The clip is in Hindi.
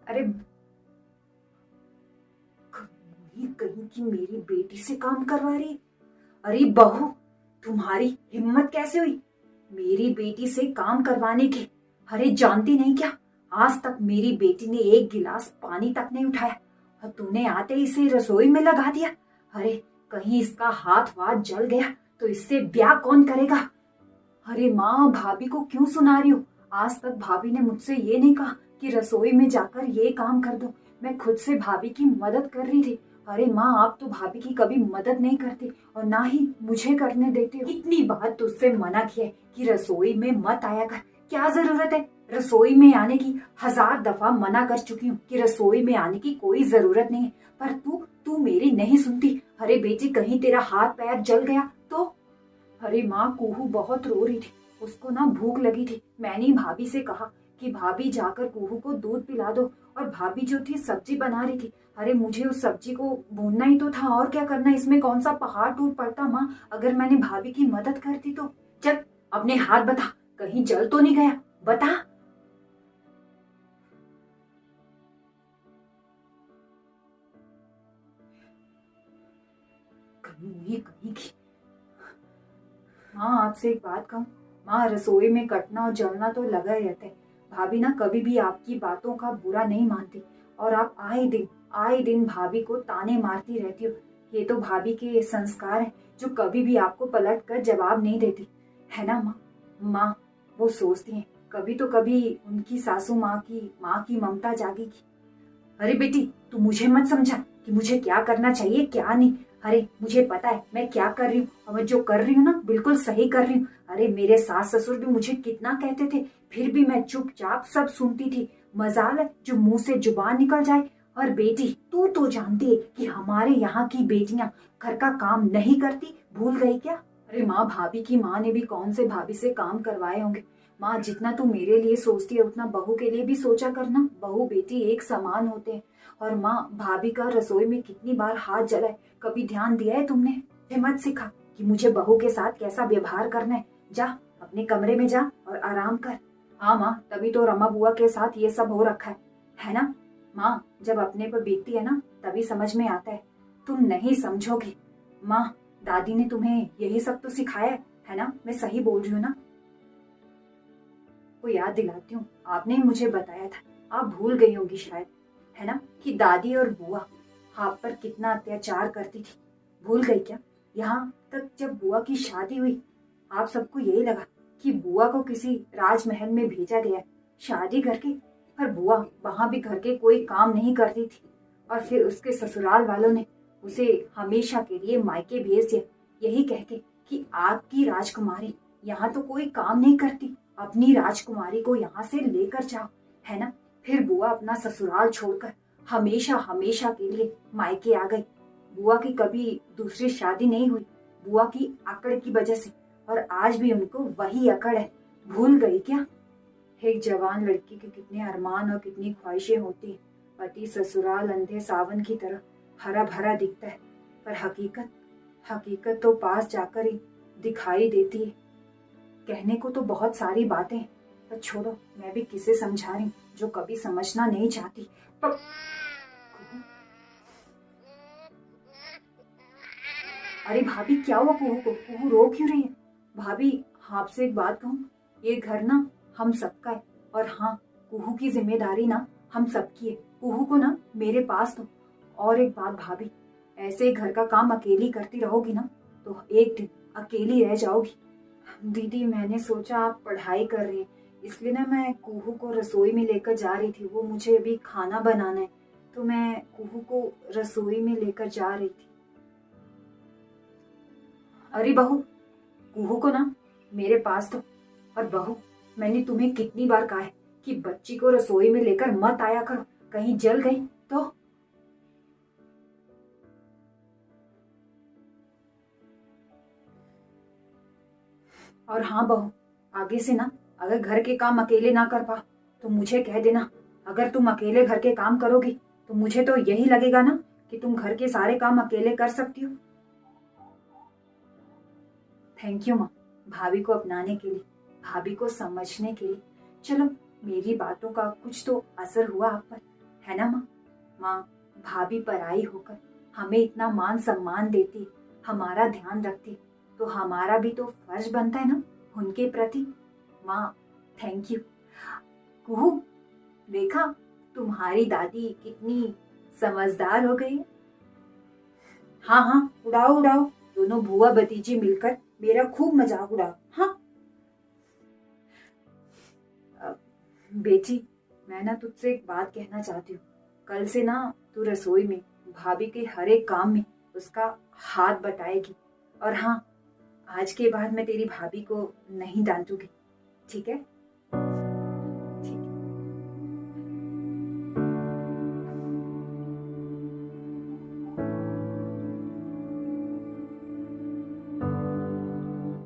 अरे ये कहीं की मेरी बेटी से काम करवा रही। अरे बहू, तुम्हारी हिम्मत कैसे हुई मेरी बेटी से काम करवाने की। अरे जानती नहीं क्या, आज तक मेरी बेटी ने एक गिलास पानी तक नहीं उठाया और तूने आते ही इसे रसोई में लगा दिया। अरे कहीं इसका हाथ वाथ जल गया तो इससे ब्याह कौन करेगा। अरे माँ, भाभी को क्यों सुना रही हो। आज तक भाभी ने मुझसे ये नहीं कहा कि रसोई में जाकर ये काम कर दो। मैं खुद से भाभी की मदद कर रही थी। अरे माँ, आप तो भाभी की कभी मदद नहीं करती और ना ही मुझे करने देते हो। कितनी बार तुझसे मना किया है कि रसोई में मत आया कर। क्या जरूरत है रसोई में आने की। 1000 दफा मना कर चुकी हूँ कि रसोई में आने की कोई जरूरत नहीं है, पर तू तू मेरी नहीं सुनती। अरे बेटी, कहीं तेरा हाथ पैर जल गया तो। अरे माँ, कुहू बहुत रो रही थी, उसको ना भूख लगी थी। मैंने भाभी से कहा कि भाभी जाकर कुहू को दूध पिला दो, और भाभी जो थी सब्जी बना रही थी। अरे मुझे उस सब्जी को भूनना ही तो था, और क्या करना, इसमें कौन सा पहाड़ टूट पड़ता माँ अगर मैंने भाभी की मदद करती तो। चल अपने हाथ बता, कहीं जल तो नहीं गया, बता। कहीं की। माँ, आपसे एक बात कहूँ। माँ, रसोई में कटना और जलना तो लगा ही रहता है। भाभी ना कभी भी आपकी बातों का बुरा नहीं मानती, और आप आए दिन भाभी को ताने मारती रहती हो। ये तो भाभी के संस्कार हैं जो कभी भी आपको पलट कर जवाब नहीं देती, है ना माँ। माँ, वो सोचती हैं कभी तो कभी उनकी सासू माँ की ममता जागेगी। अरे बेटी, तू मुझे मत समझा कि मुझे क्या करना चाहिए क्या नहीं। अरे मुझे पता है मैं क्या कर रही हूँ, और मैं जो कर रही हूँ ना बिल्कुल सही कर रही हूँ। अरे मेरे सास ससुर भी मुझे कितना कहते थे, फिर भी मैं चुपचाप सब सुनती थी। मजाल है जो मुंह से जुबान निकल जाए। और बेटी, तू तो जानती है कि हमारे यहाँ की बेटियां घर का काम नहीं करती, भूल गई क्या। अरे माँ, भाभी की माँ ने भी कौन से भाभी से काम करवाए होंगे। माँ, जितना तू मेरे लिए सोचती है उतना बहू के लिए भी सोचा करना। बहू बेटी एक समान होते हैं। और माँ, भाभी का रसोई में कितनी बार हाथ जला है, कभी ध्यान दिया है तुमने। मुझे मत सिखा कि मुझे बहू के साथ कैसा व्यवहार करना है। जा अपने कमरे में जा और आराम कर। हाँ माँ, तभी तो रमा बुआ के साथ ये सब हो रखा है ना। माँ, जब अपने पर बीतती है ना तभी समझ में आता है। तुम नहीं समझोगे। माँ, दादी ने तुम्हें यही सब तो सिखाया है ना, मैं सही बोल रही हूँ ना। को याद दिलाती हूँ, आपने ही मुझे बताया था, आप भूल गई होंगी शायद, है ना, कि दादी और बुआ आप पर कितना अत्याचार करती थी। भूल गई क्या। यहाँ तक जब बुआ की शादी हुई, आप सबको यही लगा कि बुआ को किसी राजमहल में भेजा गया है शादी करके, पर बुआ वहां भी घर के कोई काम नहीं करती थी। और फिर उसके ससुराल वालों ने उसे हमेशा के लिए मायके भेज दिया, यही कह के कि आपकी राजकुमारी यहाँ तो कोई काम नहीं करती, अपनी राजकुमारी को यहाँ से लेकर जाओ, है ना। फिर बुआ अपना ससुराल छोड़कर हमेशा हमेशा के लिए मायके आ गई। बुआ की कभी दूसरी शादी नहीं हुई, बुआ की अकड़ की वजह से, और आज भी उनको वही अकड़ है। भूल गई क्या। एक जवान लड़की के कितने अरमान और कितनी ख्वाहिशें होती हैं। पति ससुराल अंधे सावन की तरह हरा भरा दिखता है, पर हकीकत हकीकत तो पास जाकर ही दिखाई देती है। कहने को तो बहुत सारी बातें हैं, पर छोड़ो, मैं भी किसे समझा रही हूँ जो कभी समझना नहीं चाहती। पर अरे भाभी, क्या हुआ कुहू को, कुहू रो क्यों रही है। भाभी, आपसे एक बात कहूँ, ये घर ना हम सबका है, और हाँ, कुहू की जिम्मेदारी ना हम सबकी है। कुहू को ना मेरे पास दो। और एक बात भाभी, ऐसे ही घर का काम अकेली करती रहोगी ना तो एक दिन अकेली रह जाओगी। दीदी, मैंने सोचा आप पढ़ाई कर रही हैं, इसलिए ना मैं कुहू को रसोई में लेकर जा रही थी। वो मुझे अभी खाना बनाना है, तो मैं कुहू को रसोई में लेकर जा रही थी। अरे बहू, कुहू को ना मेरे पास दो। और बहू, मैंने तुम्हें कितनी बार कहा है कि बच्ची को रसोई में लेकर मत आया करो, कहीं जल गई तो। और हाँ बहू, आगे से ना अगर घर के काम अकेले ना कर पा तो मुझे कह देना। अगर तुम अकेले घर के काम करोगी तो मुझे तो यही लगेगा ना कि तुम घर के सारे काम अकेले कर सकती हो। थैंक यू माँ, भाभी को अपनाने के लिए, भाभी को समझने के लिए। चलो, मेरी बातों का कुछ तो असर हुआ आप पर। है ना माँ? माँ, भाभी पराई होकर हमें इतना मान सम्मान देती, हमारा ध्यान रखती, तो हमारा भी तो फर्ज बनता है ना उनके प्रति। माँ, थैंक यू। कुहू, देखा तुम्हारी दादी कितनी समझदार हो गई है। हाँ हाँ, उड़ाओ उड़ाओ, दोनों बुआ भतीजी मिलकर मेरा खूब मजाक उड़ाओ। हाँ बेटी, मैं ना तुझसे एक बात कहना चाहती हूँ। कल से ना तू रसोई में भाभी के हर एक काम में उसका हाथ बटाएगी। और हाँ, आज के बाद मैं तेरी भाभी को नहीं डांटूंगी, ठीक है?